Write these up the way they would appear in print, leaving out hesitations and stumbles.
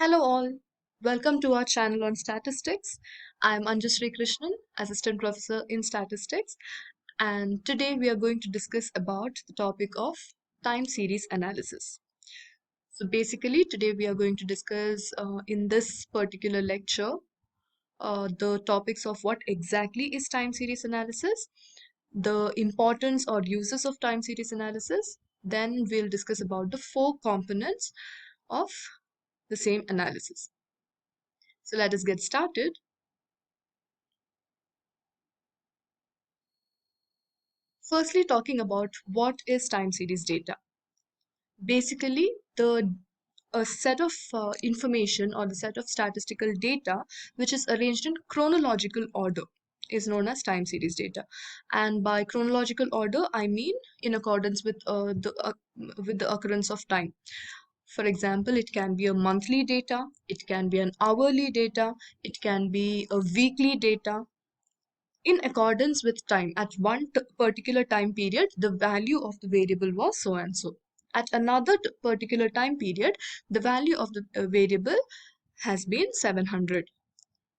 Hello all, welcome to our channel on statistics. I'm Anjasri Krishnan, Assistant Professor in Statistics, and today we are going to discuss about the topic of time series analysis. So basically today we are going to discuss in this particular lecture the topics of what exactly is time series analysis, the importance or uses of time series analysis, then we'll discuss about the four components of the same analysis. So let us get started. Firstly, talking about what is time series data. Basically, the a set of information or the set of statistical data which is arranged in chronological order is known as time series data. And by chronological order, I mean in accordance with the occurrence of time. For example, it can be a monthly data, it can be an hourly data, it can be a weekly data, in accordance with time. At one particular time period, the value of the variable was so and so. At another particular time period, the value of the variable has been 700.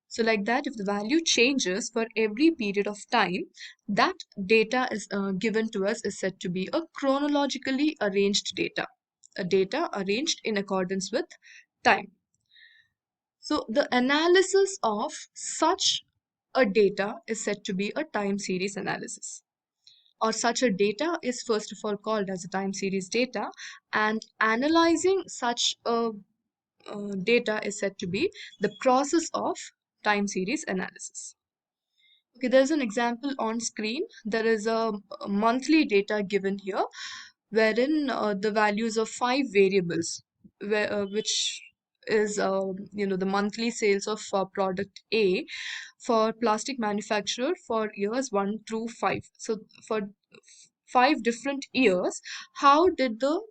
So like that, if the value changes for every period of time, that data is given to us is said to be a chronologically arranged data, a data arranged in accordance with time. So the analysis of such a data is said to be a time series analysis, or such a data is first of all called as a time series data, and analyzing such a data is said to be the process of time series analysis. Okay, there's an example on screen. There is a monthly data given here, wherein the values of five variables, which is the monthly sales of product A for plastic manufacturer for years 1 through 5. So for 5 different years, how did the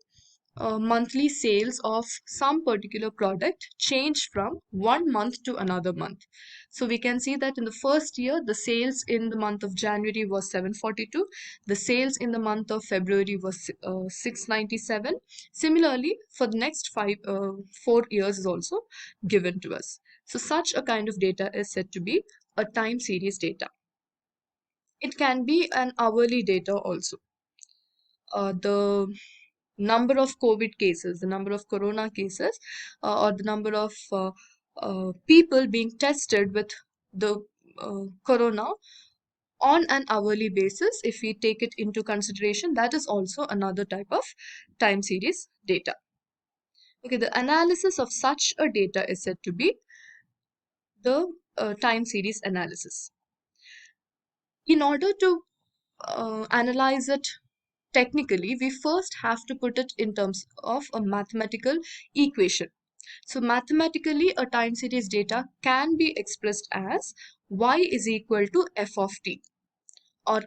monthly sales of some particular product change from one month to another month? So we can see that in the first year, the sales in the month of January was 742. The sales in the month of February was 697. Similarly, for the next 4 years is also given to us. So such a kind of data is said to be a time series data. It can be an hourly data also. The number of COVID cases, the number of corona cases, or the number of people being tested with the corona on an hourly basis, if we take it into consideration, that is also another type of time series data. Okay, the analysis of such a data is said to be the time series analysis. In order to analyze it technically, we first have to put it in terms of a mathematical equation. So mathematically, a time series data can be expressed as y is equal to f of t, or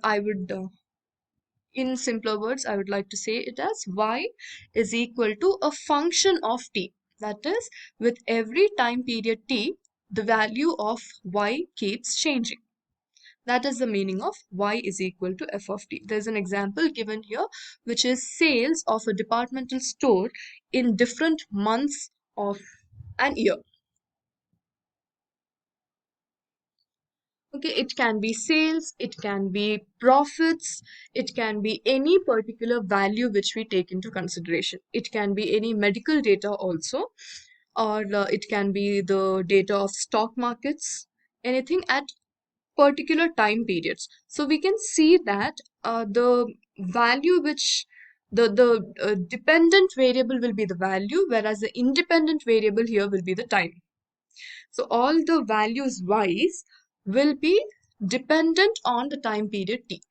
in simpler words, I would like to say it as y is equal to a function of t. That is, with every time period t, the value of y keeps changing. That is the meaning of y is equal to f of t. There's an example given here, which is sales of a departmental store in different months of an year. Okay, it can be sales, it can be profits, it can be any particular value which we take into consideration. It can be any medical data also, or it can be the data of stock markets, anything at particular time periods. So we can see that the value which the dependent variable will be the value, whereas the independent variable here will be the time. So all the values y's will be dependent on the time period t.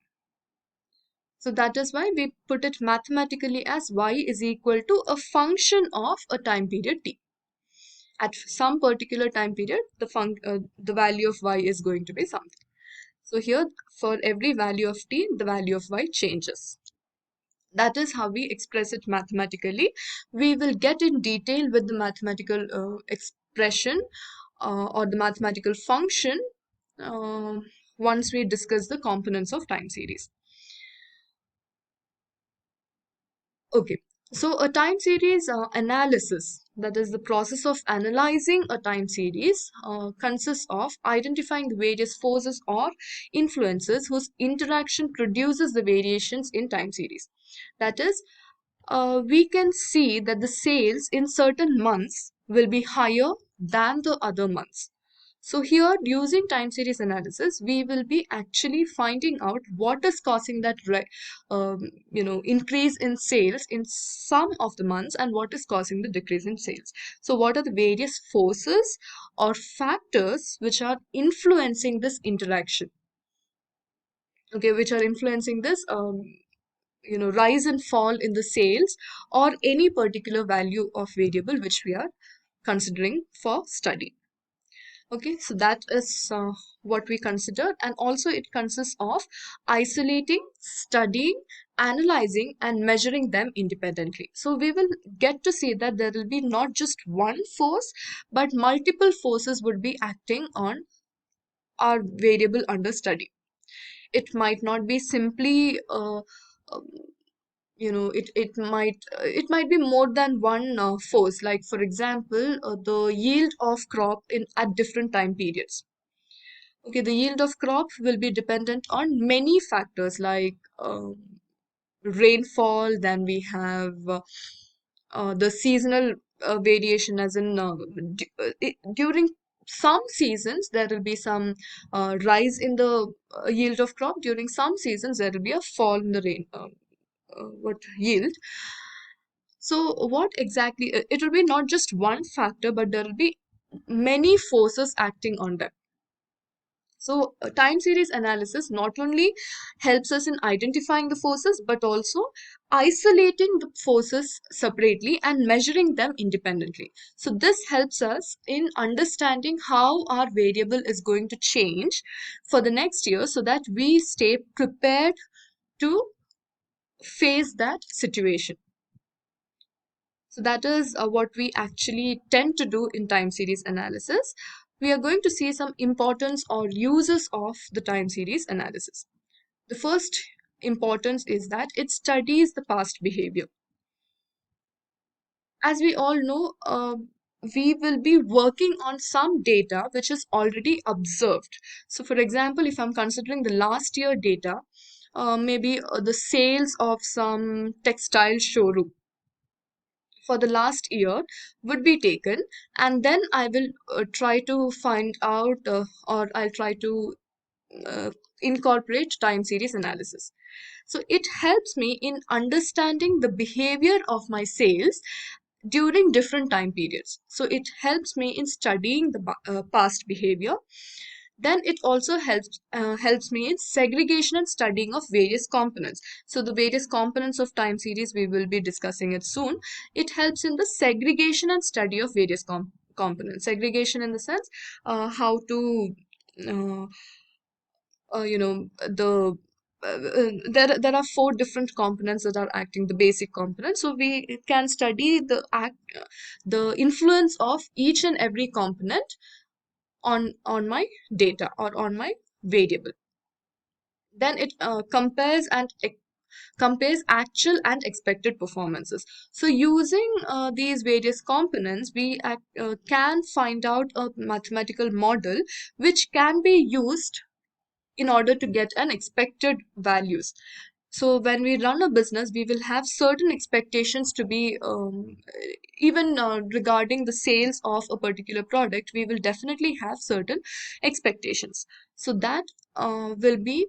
So that is why we put it mathematically as y is equal to a function of a time period t. At some particular time period, the value of y is going to be something. So here, for every value of t, the value of y changes. That is how we express it mathematically. We will get in detail with the mathematical expression or the mathematical function uh, once we discuss the components of time series. Okay, so a time series analysis that is the process of analyzing a time series, consists of identifying the various forces or influences whose interaction produces the variations in time series. That is, we can see that the sales in certain months will be higher than the other months. So here, using time series analysis, we will be actually finding out what is causing that increase in sales in some of the months and what is causing the decrease in sales. So what are the various forces or factors which are influencing this interaction? Okay, which are influencing this rise and fall in the sales or any particular value of variable which we are considering for study. Okay, so that is what we considered, and also it consists of isolating, studying, analyzing, and measuring them independently. So we will get to see that there will be not just one force, but multiple forces would be acting on our variable under study. It might not be simply um, it might be more than one force, like for example the yield of crop in at different time periods. Okay, the yield of crop will be dependent on many factors like rainfall. Then we have the seasonal variation, as in during some seasons there will be some rise in the yield of crop. During some seasons there will be a fall in the rain what yield. So what exactly, it will be not just one factor, but there will be many forces acting on them. So time series analysis not only helps us in identifying the forces, but also isolating the forces separately and measuring them independently. So this helps us in understanding how our variable is going to change for the next year, so that we stay prepared to face that situation. So that is what we actually tend to do in time series analysis. We are going to see some importance or uses of the time series analysis. The first importance is that it studies the past behavior. As we all know, we will be working on some data which is already observed. So for example, if I'm considering the last year data, maybe the sales of some textile showroom for the last year would be taken, and then I will try to find out or I'll try to uh, incorporate time series analysis. So it helps me in understanding the behavior of my sales during different time periods. So it helps me in studying the past behavior. Then it also helps me in segregation and studying of various components. So the various components of time series, we will be discussing it soon. It helps in the segregation and study of various components. Segregation in the sense how to uh, the there are four different components that are acting, the basic components. So we can study the influence of each and every component on my data or on my variable. Then it compares actual and expected performances. So using these various components, we can find out a mathematical model which can be used in order to get an expected values. So when we run a business, we will have certain expectations to be even regarding the sales of a particular product, we will definitely have certain expectations. So that will be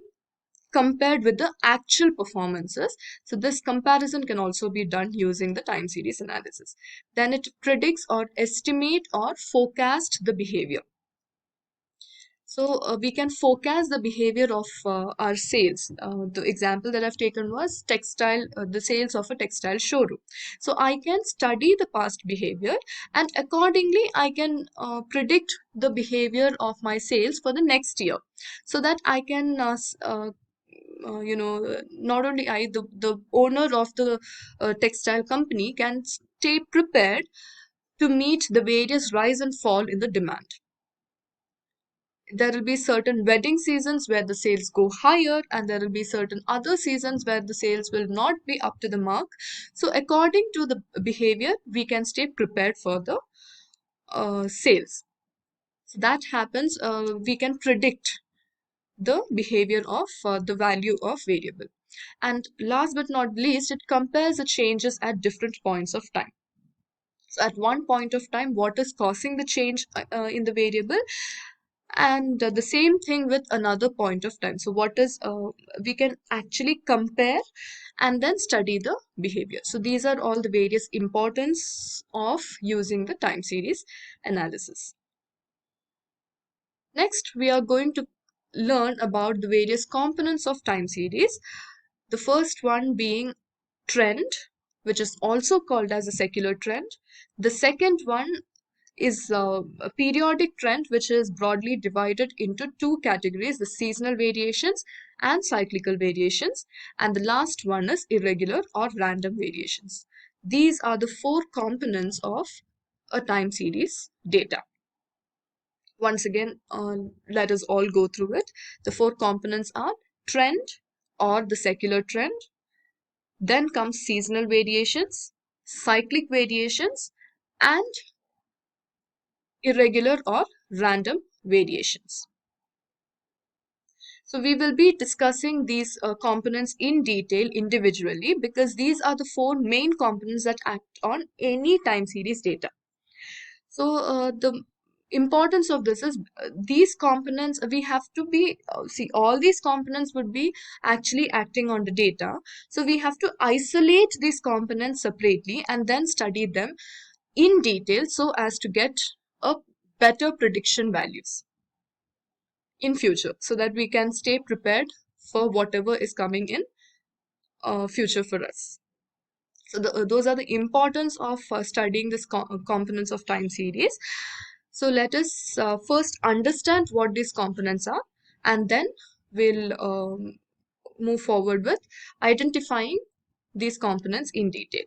compared with the actual performances. So this comparison can also be done using the time series analysis. Then it predicts or estimate or forecast the behavior. So we can forecast the behavior of our sales. The example that I've taken was textile, the sales of a textile showroom. So I can study the past behavior, and accordingly I can predict the behavior of my sales for the next year, so that I can not only the owner of the textile company can stay prepared to meet the various rise and fall in the demand. there will be certain wedding seasons where the sales go higher, and there will be certain other seasons where the sales will not be up to the mark. So according to the behavior, we can stay prepared for the sales. So that happens, we can predict the behavior of the value of variable. And last but not least, it compares the changes at different points of time. So at one point of time, what is causing the change in the variable, and the same thing with another point of time. So what is, we can actually compare and then study the behavior. So these are all the various importance of using the time series analysis. Next, we are going to learn about the various components of time series. The first one being trend, which is also called as a secular trend. The second one is a periodic trend, which is broadly divided into two categories: the seasonal variations and cyclical variations. And the last one is irregular or random variations. These are the four components of a time series data. Once again, let us all go through it. The four components are trend or the secular trend, then comes seasonal variations, cyclic variations, and irregular or random variations. So we will be discussing these components in detail individually, because these are the four main components that act on any time series data. So the importance of this is, these components, we have to be, see, all these components would be actually acting on the data. So we have to isolate these components separately and then study them in detail so as to get a better prediction values in future, so that we can stay prepared for whatever is coming in future for us. So those are the importance of studying this components of time series. So let us first understand what these components are, and then we'll move forward with identifying these components in detail.